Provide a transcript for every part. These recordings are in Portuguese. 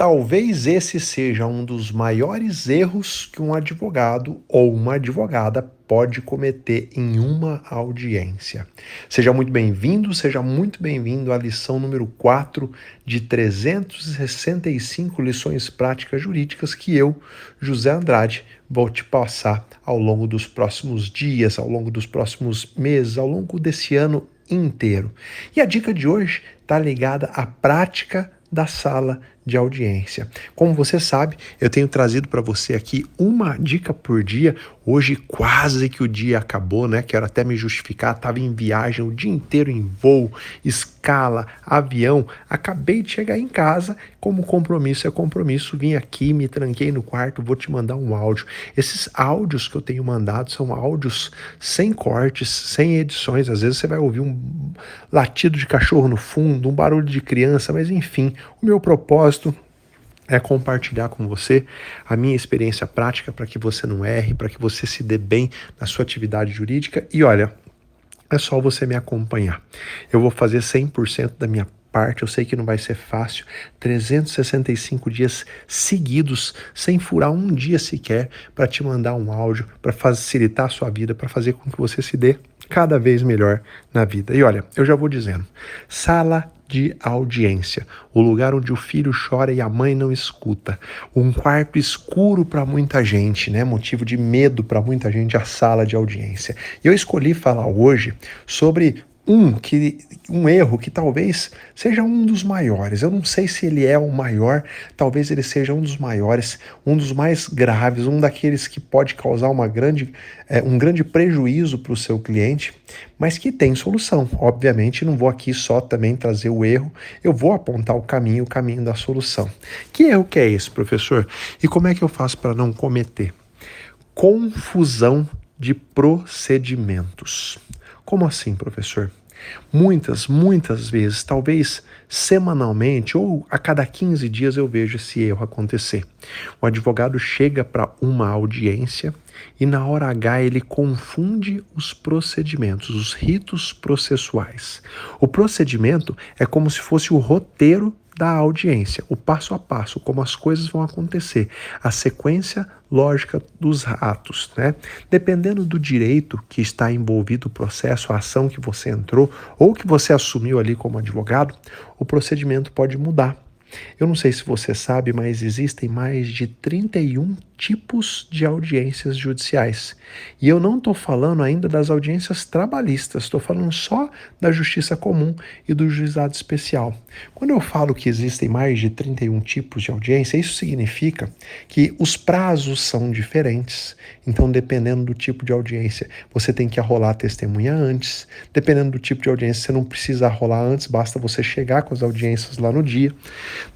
Talvez esse seja um dos maiores erros que um advogado ou uma advogada pode cometer em uma audiência. Seja muito bem-vindo à lição número 4 de 365 lições práticas jurídicas que eu, José Andrade, vou te passar ao longo dos próximos dias, ao longo dos próximos meses, ao longo desse ano inteiro. E a dica de hoje está ligada à prática da sala de audiência. Como você sabe, eu tenho trazido para você aqui uma dica por dia. Hoje quase que o dia acabou, né? Quero até me justificar, estava em viagem o dia inteiro em voo, escala, avião. Acabei de chegar em casa, como compromisso é compromisso, vim aqui, me tranquei no quarto, vou te mandar um áudio. Esses áudios que eu tenho mandado são áudios sem cortes, sem edições. Às vezes você vai ouvir um latido de cachorro no fundo, um barulho de criança, mas enfim, o meu propósito é compartilhar com você a minha experiência prática para que você não erre, para que você se dê bem na sua atividade jurídica. E olha, é só você me acompanhar. Eu vou fazer 100% da minha parte, eu sei que não vai ser fácil, 365 dias seguidos, sem furar um dia sequer, para te mandar um áudio, para facilitar a sua vida, para fazer com que você se dê cada vez melhor na vida. E olha, eu já vou dizendo, sala de audiência, o lugar onde o filho chora e a mãe não escuta, um quarto escuro para muita gente, né? Motivo de medo para muita gente, a sala de audiência. E eu escolhi falar hoje sobre um erro que talvez seja um dos maiores. Eu não sei se ele é o maior, talvez ele seja um dos maiores, um dos mais graves, um daqueles que pode causar um grande prejuízo para o seu cliente, mas que tem solução. Obviamente, não vou aqui só também trazer o erro, eu vou apontar o caminho da solução. Que erro que é esse, professor? E como é que eu faço para não cometer? Confusão de procedimentos. Como assim, professor? Muitas vezes, talvez semanalmente ou a cada 15 dias eu vejo esse erro acontecer. O advogado chega para uma audiência e na hora H ele confunde os procedimentos, os ritos processuais. O procedimento é como se fosse o roteiro da audiência, o passo a passo, como as coisas vão acontecer, a sequência lógica dos atos, né? Dependendo do direito que está envolvido o processo, a ação que você entrou ou que você assumiu ali como advogado, o procedimento pode mudar. Eu não sei se você sabe, mas existem mais de 31 tipos de audiências judiciais. E eu não estou falando ainda das audiências trabalhistas, estou falando só da justiça comum e do juizado especial. Quando eu falo que existem mais de 31 tipos de audiência, isso significa que os prazos são diferentes. Então, dependendo do tipo de audiência, você tem que arrolar a testemunha antes. Dependendo do tipo de audiência, você não precisa arrolar antes, basta você chegar com as audiências lá no dia.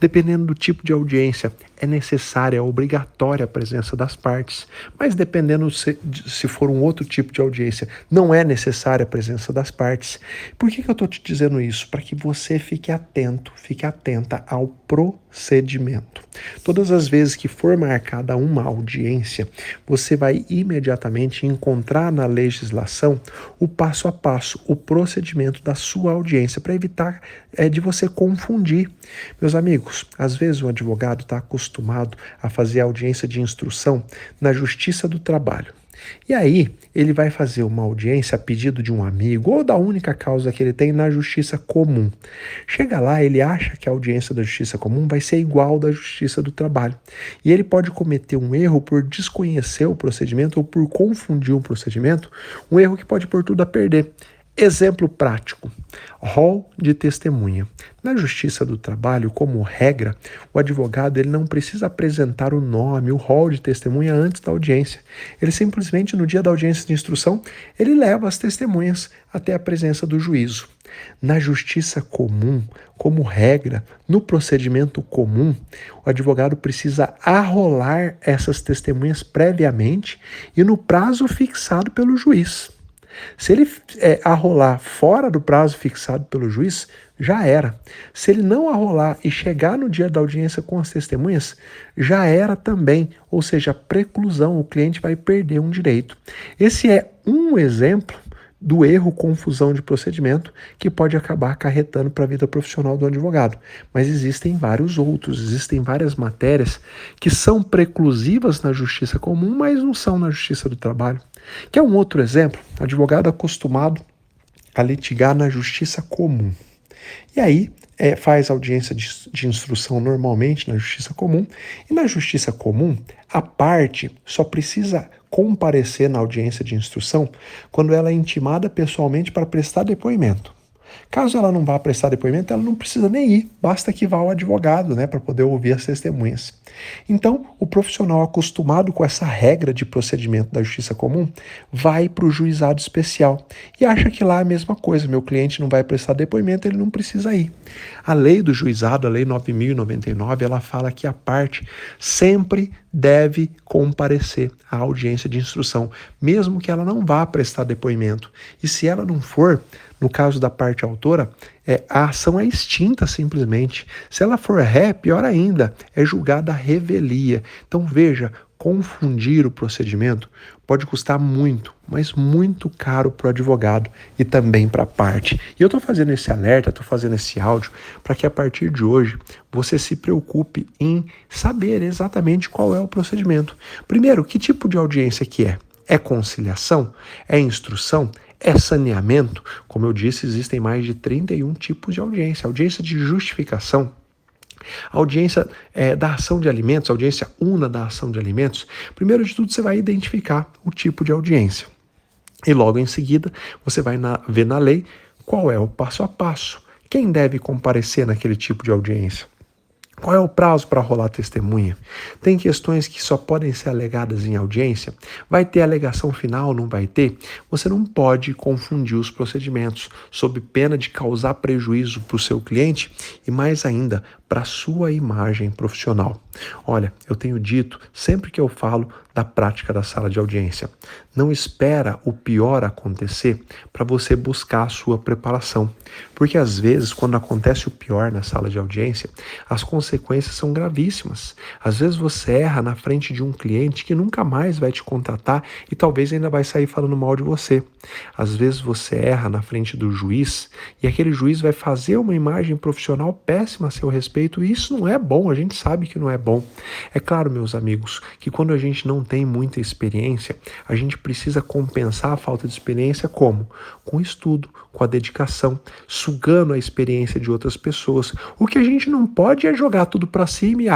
Dependendo do tipo de audiência, é necessária, é obrigatória a presença das partes, mas dependendo se for um outro tipo de audiência, não é necessária a presença das partes. Por que eu estou te dizendo isso? Para que você fique atento, fique atenta ao procedimento. Todas as vezes que for marcada uma audiência, você vai imediatamente encontrar na legislação o passo a passo, o procedimento da sua audiência, para evitar de você confundir. Meus amigos, às vezes o advogado está acostumado a fazer audiência de instrução na Justiça do Trabalho. E aí, ele vai fazer uma audiência a pedido de um amigo ou da única causa que ele tem na Justiça Comum. Chega lá, ele acha que a audiência da Justiça Comum vai ser igual da Justiça do Trabalho. E ele pode cometer um erro por desconhecer o procedimento ou por confundir o procedimento, um erro que pode pôr tudo a perder. Exemplo prático, rol de testemunha. Na Justiça do Trabalho, como regra, o advogado ele não precisa apresentar o nome, o rol de testemunha antes da audiência. Ele simplesmente, no dia da audiência de instrução, ele leva as testemunhas até a presença do juízo. Na Justiça Comum, como regra, no procedimento comum, o advogado precisa arrolar essas testemunhas previamente e no prazo fixado pelo juiz. Se ele arrolar fora do prazo fixado pelo juiz, já era. Se ele não arrolar e chegar no dia da audiência com as testemunhas, já era também. Ou seja, preclusão, o cliente vai perder um direito. Esse é um exemplo do erro, confusão de procedimento, que pode acabar acarretando para a vida profissional do advogado. Mas existem vários outros, existem várias matérias que são preclusivas na justiça comum, mas não são na justiça do trabalho. Que é um outro exemplo, advogado acostumado a litigar na justiça comum. E aí, faz audiência de instrução normalmente na justiça comum, e na justiça comum, a parte só precisa comparecer na audiência de instrução quando ela é intimada pessoalmente para prestar depoimento. Caso ela não vá prestar depoimento, ela não precisa nem ir, basta que vá o advogado, né, para poder ouvir as testemunhas. Então, o profissional acostumado com essa regra de procedimento da justiça comum vai para o juizado especial e acha que lá é a mesma coisa, meu cliente não vai prestar depoimento, ele não precisa ir. A lei do juizado, a lei 9.099, ela fala que a parte sempre deve comparecer à audiência de instrução, mesmo que ela não vá prestar depoimento. E se ela não for, no caso da parte autora, a ação é extinta simplesmente. Se ela for ré, pior ainda, é julgada a revelia. Então veja, confundir o procedimento pode custar muito, mas muito caro para o advogado e também para a parte. E eu estou fazendo esse alerta, estou fazendo esse áudio para que a partir de hoje você se preocupe em saber exatamente qual é o procedimento. Primeiro, que tipo de audiência que é? É conciliação? É instrução? É saneamento? Como eu disse, existem mais de 31 tipos de audiência. Audiência de justificação, audiência da ação de alimentos, audiência una da ação de alimentos. Primeiro de tudo, você vai identificar o tipo de audiência. E logo em seguida, você vai ver na lei qual é o passo a passo. Quem deve comparecer naquele tipo de audiência? Qual é o prazo para rolar testemunha? Tem questões que só podem ser alegadas em audiência? Vai ter alegação final, não vai ter? Você não pode confundir os procedimentos, sob pena de causar prejuízo para o seu cliente e, mais ainda, para a sua imagem profissional. Olha, eu tenho dito, sempre que eu falo da prática da sala de audiência, não espera o pior acontecer para você buscar a sua preparação. Porque às vezes, quando acontece o pior na sala de audiência, as consequências são gravíssimas. Às vezes você erra na frente de um cliente que nunca mais vai te contratar e talvez ainda vai sair falando mal de você. Às vezes você erra na frente do juiz e aquele juiz vai fazer uma imagem profissional péssima a seu respeito e isso não é bom, a gente sabe que não é bom. É claro, meus amigos, que quando a gente não tem muita experiência, a gente precisa compensar a falta de experiência como? Com estudo, com a dedicação, sugando a experiência de outras pessoas. O que a gente não pode é jogar tudo para cima e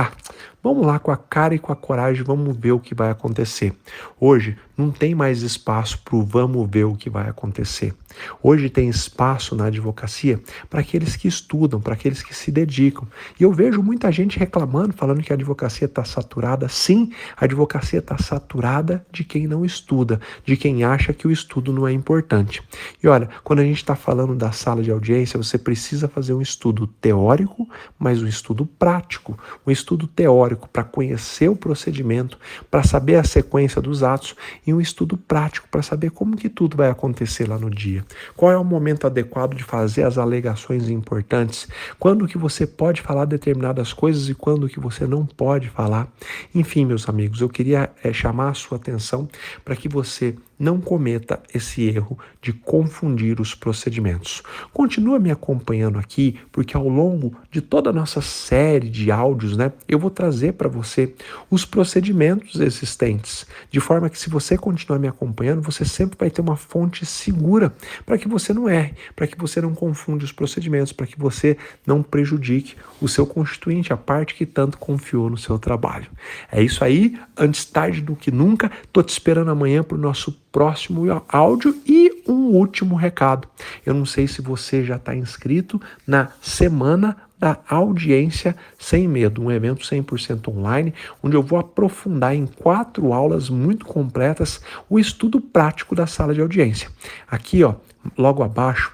vamos lá com a cara e com a coragem, vamos ver o que vai acontecer. Hoje não tem mais espaço para o vamos ver o que vai acontecer. Hoje tem espaço na advocacia para aqueles que estudam, para aqueles que se dedicam. E eu vejo muita gente reclamando, falando que a advocacia está saturada. Sim, a advocacia está saturada de quem não estuda, de quem acha que o estudo não é importante. E olha, quando a gente está falando da sala de audiência, você precisa fazer um estudo teórico, mas um estudo prático. Um estudo teórico para conhecer o procedimento, para saber a sequência dos atos e um estudo prático para saber como que tudo vai acontecer lá no dia. Qual é o momento adequado de fazer as alegações importantes? Quando que você pode falar determinadas coisas e quando que você não pode falar? Enfim, meus amigos, eu queria chamar a sua atenção para que você não cometa esse erro de confundir os procedimentos. Continua me acompanhando aqui, porque ao longo de toda a nossa série de áudios, eu vou trazer para você os procedimentos existentes, de forma que se você continuar me acompanhando, você sempre vai ter uma fonte segura para que você não erre, para que você não confunda os procedimentos, para que você não prejudique o seu constituinte, a parte que tanto confiou no seu trabalho. É isso aí, antes tarde do que nunca, tô te esperando amanhã para o nosso próximo áudio e um último recado. Eu não sei se você já está inscrito na Semana da Audiência Sem Medo, um evento 100% online, onde eu vou aprofundar em 4 aulas muito completas o estudo prático da sala de audiência. Aqui, logo abaixo,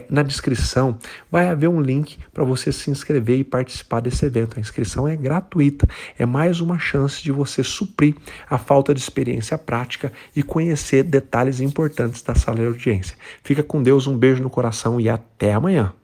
na descrição, vai haver um link para você se inscrever e participar desse evento. A inscrição é gratuita, é mais uma chance de você suprir a falta de experiência prática e conhecer detalhes importantes da sala de audiência. Fica com Deus, um beijo no coração e até amanhã.